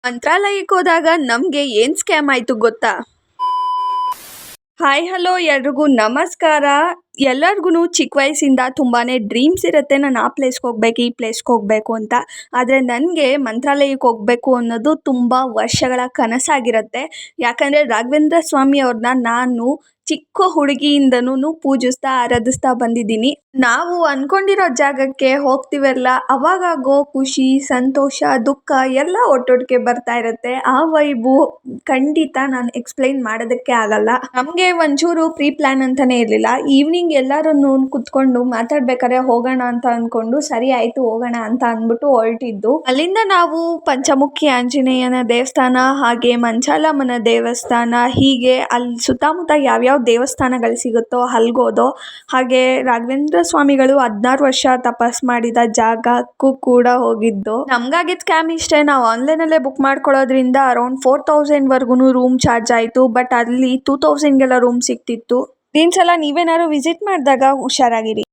ಮಂತ್ರಾಲಯಕ್ಕೆ ಹೋದಾಗ ನಮಗೆ ಏನು ಸ್ಕ್ಯಾಮ್ ಆಯಿತು ಗೊತ್ತಾ? ಹಾಯ್ ಹಲೋ ಎಲ್ರಿಗೂ ನಮಸ್ಕಾರ. ಎಲ್ಲರಿಗೂ ಚಿಕ್ಕ ವಯಸ್ಸಿಂದ ತುಂಬಾ ಡ್ರೀಮ್ಸ್ ಇರುತ್ತೆ, ನಾನು ಆ ಪ್ಲೇಸ್ಗೆ ಹೋಗ್ಬೇಕು ಈ ಪ್ಲೇಸ್ಗೆ ಹೋಗಬೇಕು ಅಂತ. ಆದರೆ ನನಗೆ ಮಂತ್ರಾಲಯಕ್ಕೆ ಹೋಗಬೇಕು ಅನ್ನೋದು ತುಂಬ ವರ್ಷಗಳ ಕನಸಾಗಿರುತ್ತೆ. ಯಾಕಂದರೆ ರಾಘವೇಂದ್ರ ಸ್ವಾಮಿ ಅವ್ರನ್ನ ನಾನು ಚಿಕ್ಕ ಹುಡುಗಿಯಿಂದನೂ ಪೂಜಿಸ್ತಾ ಆರಾಧಿಸ್ತಾ ಬಂದಿದ್ದೀನಿ. ನಾವು ಅಂದ್ಕೊಂಡಿರೋ ಜಾಗಕ್ಕೆ ಹೋಗ್ತೀವಲ್ಲ, ಅವಾಗಾಗೋ ಖುಷಿ ಸಂತೋಷ ದುಃಖ ಎಲ್ಲ ಒಟ್ಟೊಟ್ಟಿಗೆ ಬರ್ತಾ ಇರುತ್ತೆ. ಆ ವೈಬು ಖಂಡಿತ ನಾನು ಎಕ್ಸ್ಪ್ಲೈನ್ ಮಾಡೋದಕ್ಕೆ ಆಗಲ್ಲ. ನಮಗೆ ಒಂಚೂರು ಪ್ರೀ ಪ್ಲಾನ್ ಅಂತಾನೆ ಇರಲಿಲ್ಲ. ಈವ್ನಿಂಗ್ ಎಲ್ಲರನ್ನು ಕುತ್ಕೊಂಡು ಮಾತಾಡ್ಬೇಕಾದ್ರೆ ಹೋಗೋಣ ಅಂತ ಅಂದ್ಕೊಂಡು ಸರಿ ಆಯ್ತು ಹೋಗೋಣ ಅಂತ ಅಂದ್ಬಿಟ್ಟು ಹೊರಟಿದ್ದು. ಅಲ್ಲಿಂದ ನಾವು ಪಂಚಮುಖಿ ಆಂಜನೇಯನ ದೇವಸ್ಥಾನ, ಹಾಗೆ ಮಂಚಾಲಮ್ಮನ ದೇವಸ್ಥಾನ, ಹೀಗೆ ಅಲ್ಲಿ ಸುತ್ತಮುತ್ತ ಯಾವ್ಯಾವ ದೇವಸ್ಥಾನಗಳು ಸಿಗುತ್ತೋ ಅಲ್ಗೋದೋ. ಹಾಗೆ ರಾಘವೇಂದ್ರ ಸ್ವಾಮಿಗಳು 16 ವರ್ಷ ತಪಸ್ ಮಾಡಿದ ಜಾಗಕ್ಕೂ ಕೂಡ ಹೋಗಿದ್ದು. ನಮ್ಗಾಗಿದ್ದ ಸ್ಕ್ಯಾಮ್ ಇಷ್ಟೇ, ನಾವು ಆನ್ಲೈನಲ್ಲೇ ಬುಕ್ ಮಾಡ್ಕೊಳ್ಳೋದ್ರಿಂದ ಅರೌಂಡ್ 4000 ವರ್ಗು ರೂಮ್ ಚಾರ್ಜ್ ಆಯಿತು. ಬಟ್ ಅಲ್ಲಿ 2000ಗೆಲ್ಲ ರೂಮ್ ಸಿಗ್ತಿತ್ತು. ಇನ್ನೊಂದ್ಸಲ ನೀವೇನಾದ್ರು ವಿಸಿಟ್ ಮಾಡಿದಾಗ ಹುಷಾರಾಗಿರಿ.